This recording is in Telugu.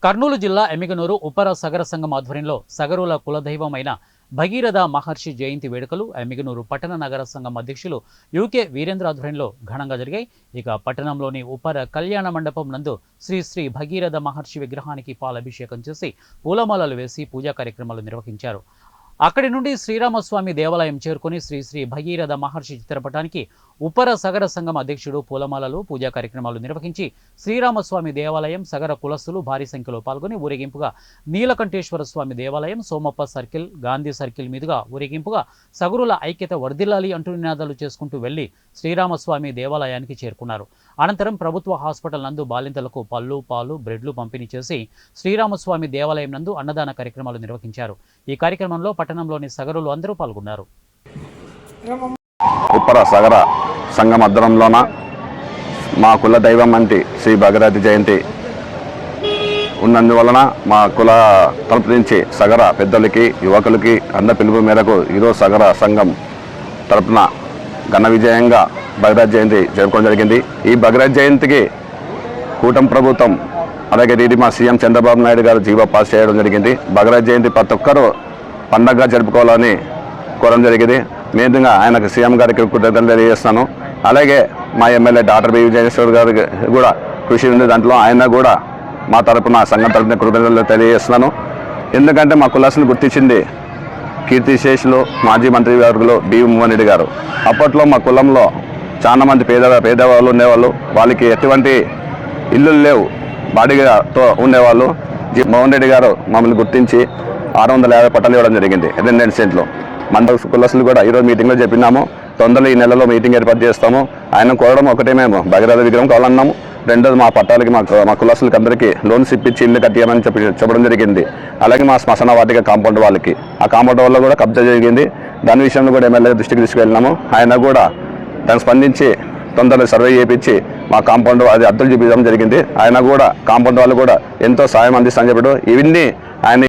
కర్నూలు జిల్లా ఎమ్మిగనూరు ఉపర సగర సంఘం ఆధ్వర్యంలో సగరుల కులదైవమైన భగీరథ మహర్షి జయంతి వేడుకలు ఎమ్మిగనూరు పట్టణ నగర సంఘం అధ్యక్షులు యూకే వీరేంద్ర ఆధ్వర్యంలో ఘనంగా జరిగాయి. ఇక పట్టణంలోని ఉపర కళ్యాణ మండపం నందు శ్రీ శ్రీ భగీరథ మహర్షి విగ్రహానికి పాలాభిషేకం చేసి పూలమాలలు వేసి పూజా కార్యక్రమాలు నిర్వహించారు. అక్కడి నుండి శ్రీరామస్వామి దేవాలయం చేరుకుని శ్రీ శ్రీ భగీరథ మహర్షి చిత్రపటానికి ఉపర సగర సంఘం అధ్యక్షుడు పూలమాలలు పూజా కార్యక్రమాలు నిర్వహించి శ్రీరామస్వామి దేవాలయం సగర కులస్తులు భారీ సంఖ్యలో పాల్గొని ఊరేగింపుగా నీలకంఠేశ్వర స్వామి దేవాలయం సోమప్ప సర్కిల్ గాంధీ సర్కిల్ మీదుగా ఊరేగింపుగా సగురుల ఐక్యత వర్ధిల్లాలి అంటూ నినాదాలు చేసుకుంటూ వెళ్లి శ్రీరామస్వామి దేవాలయానికి చేరుకున్నారు. అనంతరం ప్రభుత్వ హాస్పిటల్ నందు బాలింతలకు పళ్ళు పాలు బ్రెడ్లు పంపిణీ చేసి శ్రీరామస్వామి దేవాలయం నందు అన్నదాన కార్యక్రమాలు నిర్వహించారు. ఈ కార్యక్రమంలో పట్టణంలోని సగరులు అందరూ పాల్గొన్నారు. ఉప్పర సగర సంఘం అద్దరంలోన మా కుల దైవం అంటే శ్రీ భగీరథ జయంతి ఉన్నందువలన మా కుల తరపు నుంచి సగర పెద్దలకి యువకులకి అందరి పిలుపు మేరకు ఈరోజు సగర సంఘం తరపున ఘన విజయంగా భగీరథ జయంతి జరుపుకోవడం జరిగింది. ఈ భగీరథ జయంతికి కూటమి ప్రభుత్వం అలాగే ఇది మా సీఎం చంద్రబాబు నాయుడు గారు జీవో పాస్ చేయడం జరిగింది. భగీరథ జయంతి ప్రతి ఒక్కరూ పండగగా జరుపుకోవాలని కోరడం జరిగింది. నేనుగా ఆయనకు సీఎం గారికి కృతజ్ఞతలు తెలియజేస్తాను. అలాగే మా ఎమ్మెల్యే డాక్టర్ బి విజయేశ్వర్ గారికి కూడా కృషి ఉంది. దాంట్లో ఆయన కూడా మా తరపున సంఘం తరపున కృతజ్ఞతలు తెలియజేస్తున్నాను. ఎందుకంటే మా కులాసులు గుర్తించింది కీర్తిశేషులు మాజీ మంత్రి వర్గులు బి మోహన్ రెడ్డి గారు. అప్పట్లో మా కులంలో చాలామంది పేదవాళ్ళు ఉండేవాళ్ళు. వాళ్ళకి ఎటువంటి ఇల్లులు లేవు, బాడీతో ఉండేవాళ్ళు. మోహన్ రెడ్డి గారు మమ్మల్ని గుర్తించి 650 పట్టాలు ఇవ్వడం జరిగింది 2 సెంట్లు. మన కులసులు కూడా ఈరోజు మీటింగ్లో చెప్పినాము, తొందరలో ఈ నెలలో మీటింగ్ ఏర్పాటు చేస్తాము. ఆయన కోరడం ఒకటే, మేము భగీరథ విగ్రహం కావాలన్నాము. రెండోది మా పట్టాలకి మా కులసులకి అందరికీ లోన్స్ ఇప్పించి ఇల్లు కట్టియమని చెప్పడం జరిగింది. అలాగే మా శ్మశాన వాటిక కాంపౌండ్ వాళ్ళకి ఆ కాంపౌండ్ వల్ల కూడా కబ్జా జరిగింది. దాని విషయంలో కూడా ఎమ్మెల్యే దృష్టికి తీసుకెళ్ళినాము. ఆయన కూడా దాన్ని స్పందించి తొందరలో సర్వే చేయించి మా కాంపౌండ్ అది అద్దెలు చూపించడం జరిగింది. ఆయన కూడా కాంపౌండ్ వాళ్ళు కూడా ఎంతో సాయం అందిస్తామని చెప్పాడు. ఇవన్నీ ఆయన